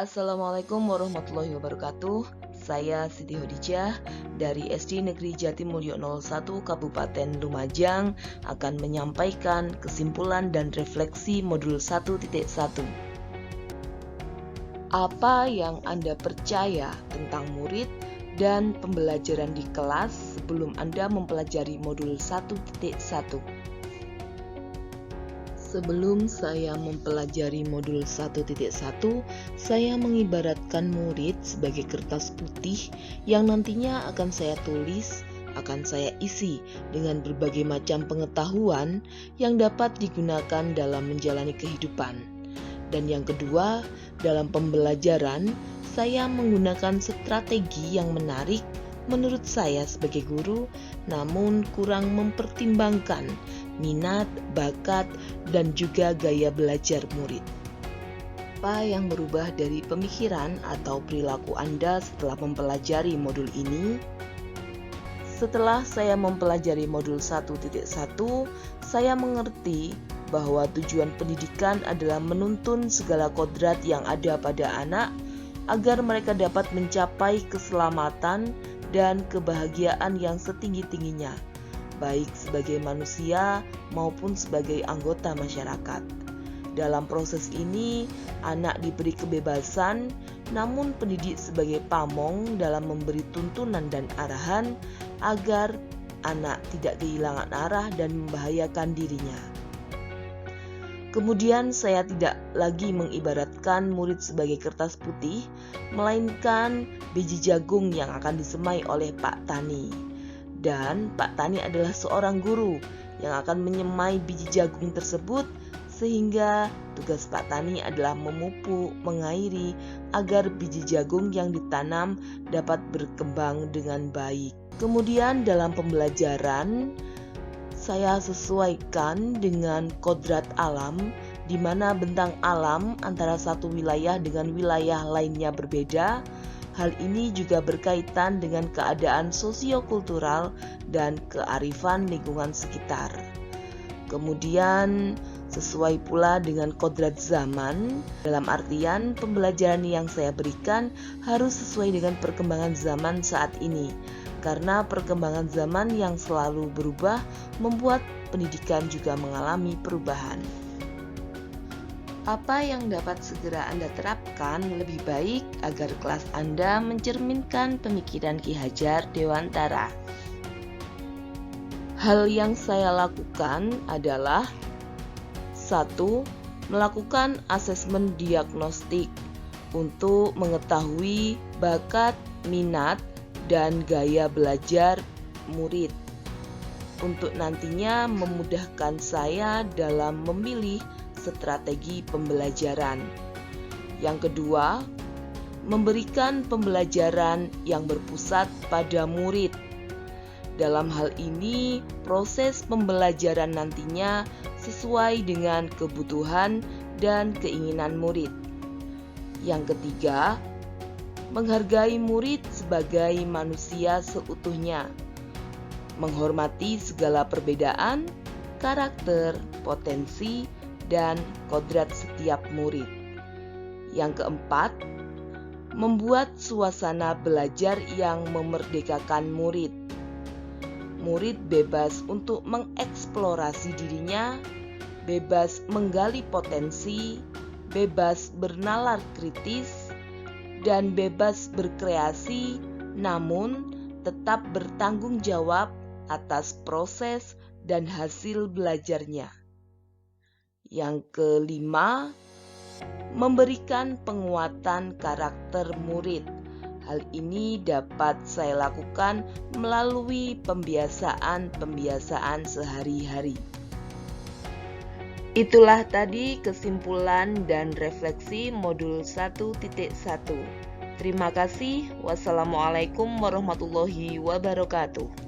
Assalamualaikum warahmatullahi wabarakatuh. Saya Siti Hodijah dari SD Negeri Jatimulyo 01 Kabupaten Lumajang akan menyampaikan kesimpulan dan refleksi modul 1.1. Apa yang Anda percaya tentang murid dan pembelajaran di kelas sebelum Anda mempelajari modul 1.1? Sebelum saya mempelajari modul 1.1, saya mengibaratkan murid sebagai kertas putih yang nantinya akan saya tulis, akan saya isi dengan berbagai macam pengetahuan yang dapat digunakan dalam menjalani kehidupan. Dan yang kedua, dalam pembelajaran, saya menggunakan strategi yang menarik menurut saya sebagai guru, namun kurang mempertimbangkan minat, bakat, dan juga gaya belajar murid. Apa yang berubah dari pemikiran atau perilaku Anda setelah mempelajari modul ini? Setelah saya mempelajari modul 1.1, saya mengerti bahwa tujuan pendidikan adalah menuntun segala kodrat yang ada pada anak agar mereka dapat mencapai keselamatan dan kebahagiaan yang setinggi-tingginya, baik sebagai manusia maupun sebagai anggota masyarakat. Dalam proses ini, anak diberi kebebasan, namun pendidik sebagai pamong dalam memberi tuntunan dan arahan agar anak tidak kehilangan arah dan membahayakan dirinya. Kemudian saya tidak lagi mengibaratkan murid sebagai kertas putih, melainkan biji jagung yang akan disemai oleh Pak Tani. Dan Pak Tani adalah seorang guru yang akan menyemai biji jagung tersebut, sehingga tugas Pak Tani adalah memupuk, mengairi agar biji jagung yang ditanam dapat berkembang dengan baik. Kemudian dalam pembelajaran, saya sesuaikan dengan kodrat alam, di mana bentang alam antara satu wilayah dengan wilayah lainnya berbeda. Hal ini juga berkaitan dengan keadaan sosiokultural dan kearifan lingkungan sekitar. Kemudian sesuai pula dengan kodrat zaman, dalam artian pembelajaran yang saya berikan harus sesuai dengan perkembangan zaman saat ini, karena perkembangan zaman yang selalu berubah membuat pendidikan juga mengalami perubahan. Apa yang dapat segera Anda terapkan lebih baik agar kelas Anda mencerminkan pemikiran Ki Hajar Dewantara? Hal yang saya lakukan adalah 1. Melakukan asesmen diagnostik untuk mengetahui bakat, minat, dan gaya belajar murid, untuk nantinya memudahkan saya dalam memilih strategi pembelajaran. Yang kedua, memberikan pembelajaran yang berpusat pada murid. Dalam hal ini, proses pembelajaran nantinya sesuai dengan kebutuhan dan keinginan murid. Yang ketiga, menghargai murid sebagai manusia seutuhnya, menghormati segala perbedaan, karakter, potensi, dan kodrat setiap murid. Yang keempat, membuat suasana belajar yang memerdekakan murid. Murid bebas untuk mengeksplorasi dirinya, bebas menggali potensi, bebas bernalar kritis, dan bebas berkreasi, namun tetap bertanggung jawab atas proses dan hasil belajarnya. Yang kelima, memberikan penguatan karakter murid. Hal ini dapat saya lakukan melalui pembiasaan sehari-hari. Itulah tadi kesimpulan dan refleksi modul 1.1. Terima kasih. Wassalamualaikum warahmatullahi wabarakatuh.